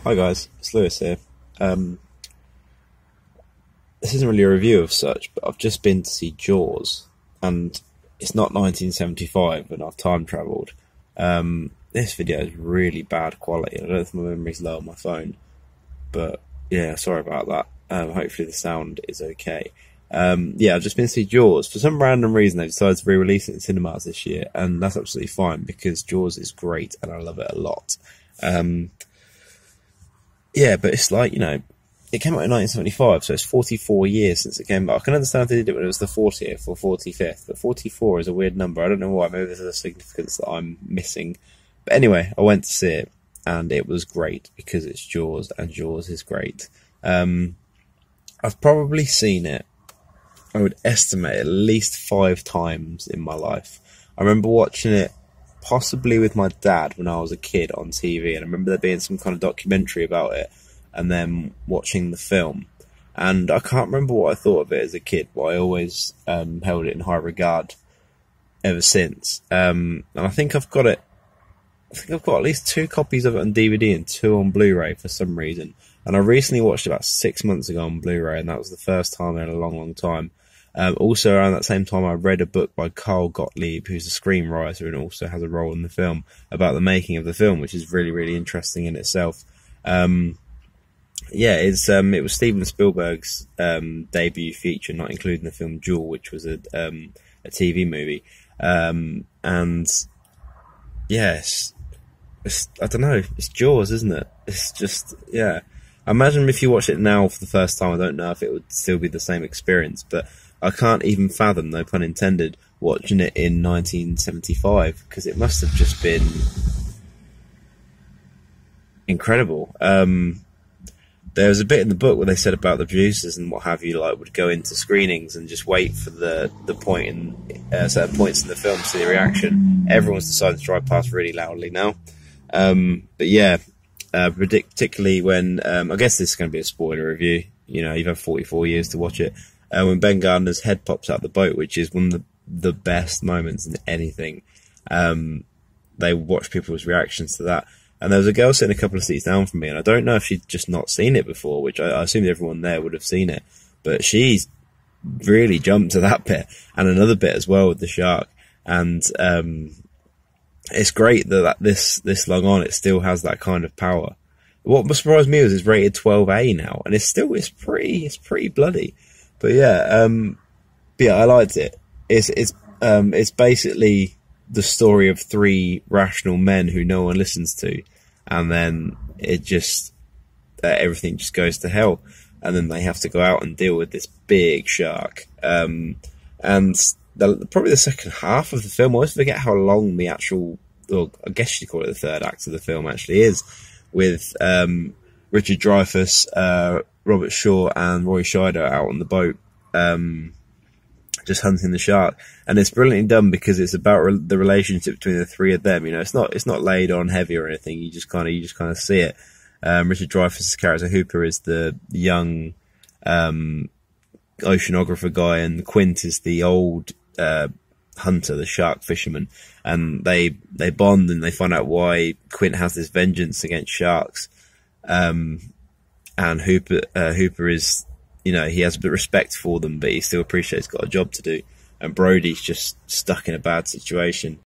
Hi guys, it's Lewis here. Um, this isn't really a review of such, but I've just been to see Jaws, and it's not 1975, and I've time travelled. This video is really bad quality. I don't know if my memory's low on my phone, but yeah, sorry about that. Hopefully the sound is okay. Yeah, I've just been to see Jaws. For some random reason, they decided to re-release it in cinemas this year, and that's absolutely fine because Jaws is great and I love it a lot. Yeah, but it's like, it came out in 1975, so it's 44 years since it came out. I can understand if they did it when it was the 40th or 45th, but 44 is a weird number. I don't know why. Maybe there's a significance that I'm missing. But anyway, I went to see it, and it was great because it's Jaws, and Jaws is great. I've probably seen it, I would estimate, at least 5 times in my life. I remember watching it possibly with my dad when I was a kid on TV, and I remember there being some kind of documentary about it, and then watching the film. And I can't remember what I thought of it as a kid, but I always held it in high regard ever since. And I think I've got at least 2 copies of it on DVD and 2 on Blu-ray for some reason. And I recently watched it about 6 months ago on Blu-ray, and that was the first time in a long, long time. Also, around that same time, I read a book by Carl Gottlieb, who's a screenwriter and also has a role in the film, about the making of the film, which is really, really interesting in itself. Yeah, it was Steven Spielberg's debut feature, not including the film Jewel, which was a TV movie. And yes, I don't know, it's Jaws, isn't it? It's just, yeah. I imagine if you watch it now for the first time, I don't know if it would still be the same experience, but I can't even fathom, no pun intended, watching it in 1975, because it must have just been incredible. There was a bit in the book where they said about the producers and what have you, like, would go into screenings and just wait for the point in certain points in the film to see the reaction. Everyone's decided to drive past really loudly now. But yeah, particularly when, I guess this is going to be a spoiler review. You've had 44 years to watch it. When Ben Gardner's head pops out the boat, which is one of the best moments in anything. They watch people's reactions to that. And there was a girl sitting a couple of seats down from me, and I don't know if she'd just not seen it before, which I assumed everyone there would have seen it. But she's really jumped to that bit, and another bit as well with the shark. And it's great that this long on, it still has that kind of power. What surprised me was it's rated 12A now, and it's pretty bloody. But yeah, I liked it. It's basically the story of 3 rational men who no one listens to, and then it just everything just goes to hell, and then they have to go out and deal with this big shark. And probably the second half of the film, I always forget how long the actual, or I guess you call it the third act of the film actually is, with Richard Dreyfuss, Robert Shaw, and Roy Scheider out on the boat, just hunting the shark. And it's brilliantly done because it's about the relationship between the 3 of them. It's not laid on heavy or anything. You just kind of see it. Richard Dreyfuss's character Hooper is the young oceanographer guy, and Quint is the old hunter, the shark fisherman. And they bond, and they find out why Quint has this vengeance against sharks. And Hooper is, he has a bit of respect for them, but he still appreciates he's got a job to do. And Brody's just stuck in a bad situation.